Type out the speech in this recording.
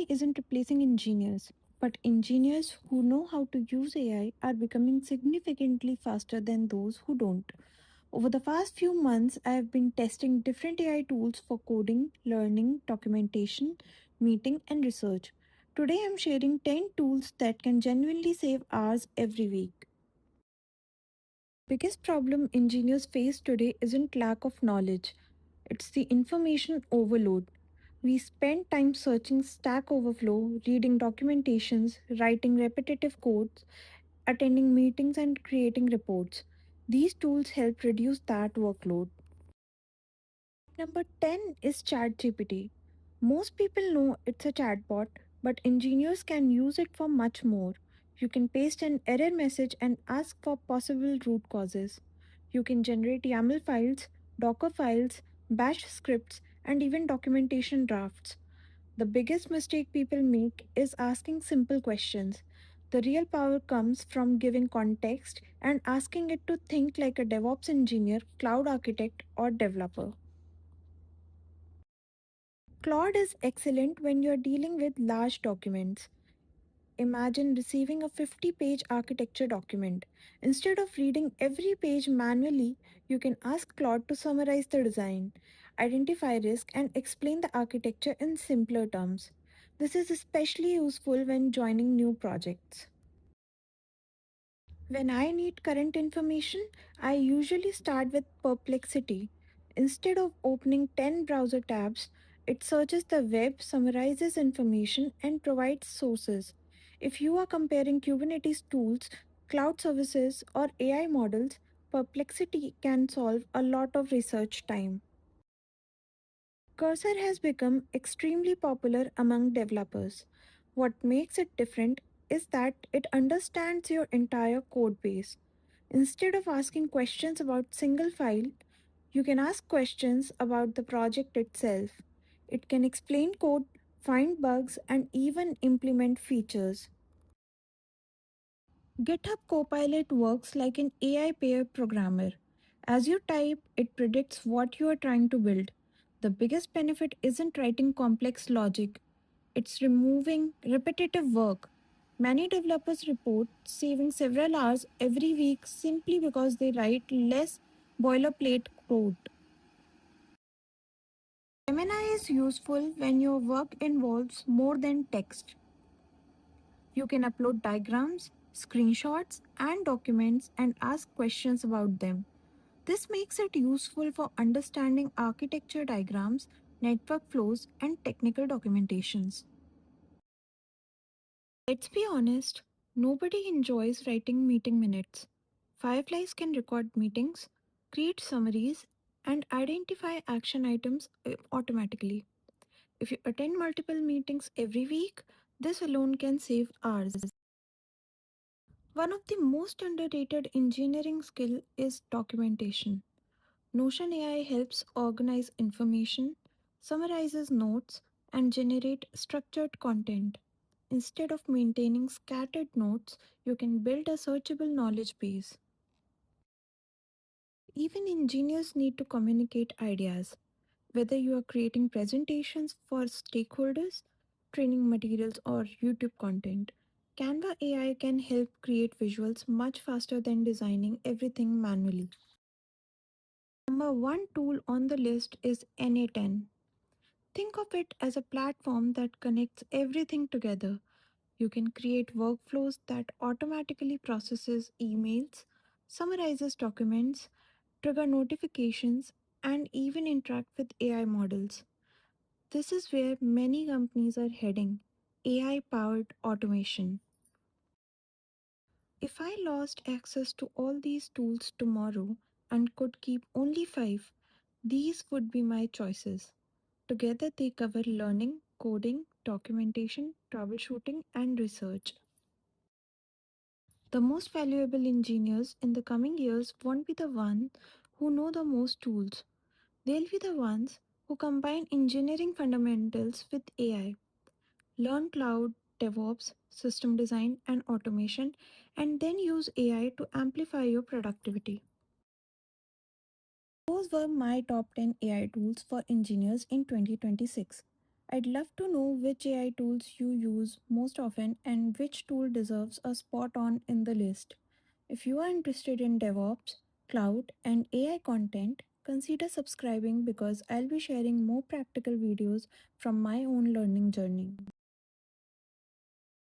isn't replacing engineers, but engineers who know how to use AI are becoming significantly faster than those who don't. Over the past few months, I have been testing different AI tools for coding, learning, documentation, meeting, and research. Today, I'm sharing 10 tools that can genuinely save hours every week. Biggest problem engineers face today isn't lack of knowledge, it's the information overload. We spend time searching Stack Overflow, reading documentations, writing repetitive codes, attending meetings, and creating reports. These tools help reduce that workload. Number 10 is ChatGPT. Most people know it's a chatbot, but engineers can use it for much more. You can paste an error message and ask for possible root causes. You can generate YAML files, Docker files, bash scripts, and even documentation drafts. The biggest mistake people make is asking simple questions. The real power comes from giving context and asking it to think like a DevOps engineer, cloud architect, or developer. Claude is excellent when you're dealing with large documents. Imagine receiving a 50-page architecture document. Instead of reading every page manually, you can ask Claude to summarize the design, identify risk, and explain the architecture in simpler terms. This is especially useful when joining new projects. When I need current information, I usually start with Perplexity. Instead of opening 10 browser tabs, it searches the web, summarizes information, and provides sources. If you are comparing Kubernetes tools, cloud services, or AI models, Perplexity can solve a lot of research time. Cursor has become extremely popular among developers. What makes it different is that it understands your entire code base. Instead of asking questions about single file, you can ask questions about the project itself. It can explain code, find bugs, and even implement features. GitHub Copilot works like an AI pair programmer. As you type, it predicts what you are trying to build. The biggest benefit isn't writing complex logic, it's removing repetitive work. Many developers report saving several hours every week simply because they write less boilerplate code. Gemini is useful when your work involves more than text. You can upload diagrams, screenshots, and documents and ask questions about them. This makes it useful for understanding architecture diagrams, network flows, and technical documentations. Let's be honest, nobody enjoys writing meeting minutes. Fireflies can record meetings, create summaries, and identify action items automatically. If you attend multiple meetings every week, this alone can save hours. One of the most underrated engineering skill is documentation. Notion AI helps organize information, summarizes notes, and generate structured content. Instead of maintaining scattered notes, you can build a searchable knowledge base. Even engineers need to communicate ideas. Whether you are creating presentations for stakeholders, training materials, or YouTube content, Canva AI can help create visuals much faster than designing everything manually. Number one tool on the list is NA10. Think of it as a platform that connects everything together. You can create workflows that automatically processes emails, summarizes documents, trigger notifications, and even interact with AI models. This is where many companies are heading: AI powered automation. If I lost access to all these tools tomorrow and could keep only five, these would be my choices. Together, they cover learning, coding, documentation, troubleshooting, and research. The most valuable engineers in the coming years won't be the ones who know the most tools. They'll be the ones who combine engineering fundamentals with AI, learn cloud, DevOps, system design, and automation, and then use AI to amplify your productivity. Those were my top 10 AI tools for engineers in 2026. I'd love to know which AI tools you use most often and which tool deserves a spot on in the list. If you are interested in DevOps, cloud, and AI content, consider subscribing because I'll be sharing more practical videos from my own learning journey.